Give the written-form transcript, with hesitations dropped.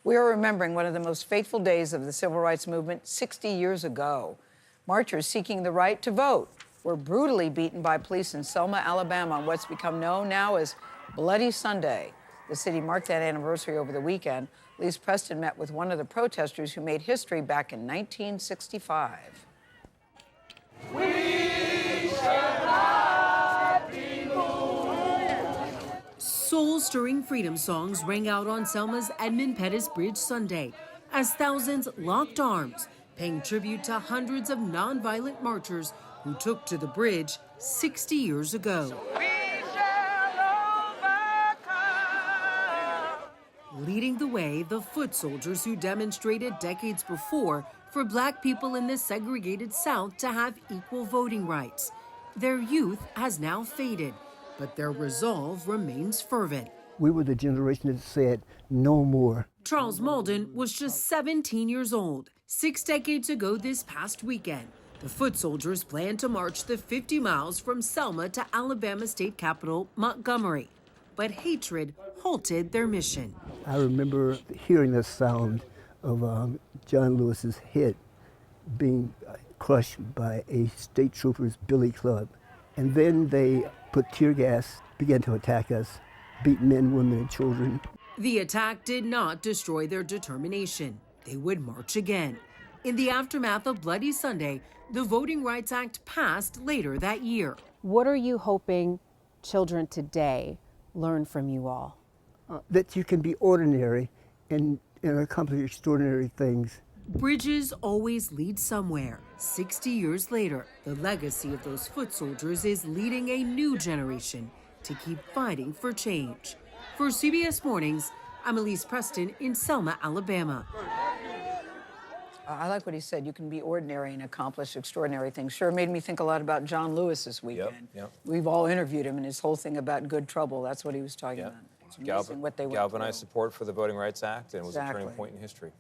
We are remembering one of the most fateful days of the civil rights movement 60 years ago. Marchers seeking the right to vote were brutally beaten by police in Selma, Alabama, on what's become known now as Bloody Sunday. The city marked that anniversary over the weekend. Lise Preston met with one of the protesters who made history back in 1965. Soul-stirring freedom songs rang out on Selma's Edmund Pettus Bridge Sunday as thousands locked arms, paying tribute to hundreds of nonviolent marchers who took to the bridge 60 years ago. Leading the way, the foot soldiers who demonstrated decades before for Black people in the segregated South to have equal voting rights. Their youth has now faded, but their resolve remains fervent. We were the generation that said no more. Charles Malden was just 17 years old. 6 decades ago this past weekend, the foot soldiers planned to march the 50 miles from Selma to Alabama state capital, Montgomery. But hatred halted their mission. I remember hearing the sound of John Lewis's head being crushed by a state trooper's billy club. And then they put tear gas, began to attack us, beat men, women, and children. The attack did not destroy their determination. They would march again. In the aftermath of Bloody Sunday, the Voting Rights Act passed later that year. What are you hoping children today learn from you all? That you can be ordinary and accomplish extraordinary things. Bridges always lead somewhere. 60 years later, the legacy of those foot soldiers is leading a new generation to keep fighting for change. For CBS Mornings, I'm Lise Preston in Selma, Alabama. I like what he said. You can be ordinary and accomplish extraordinary things. Sure made me think a lot about John Lewis this weekend. Yep. We've all interviewed him, and his whole thing about good trouble, that's what he was talking about. It's amazing what they went galvanized through. support for the Voting Rights Act, and it was a Exactly. turning point in history.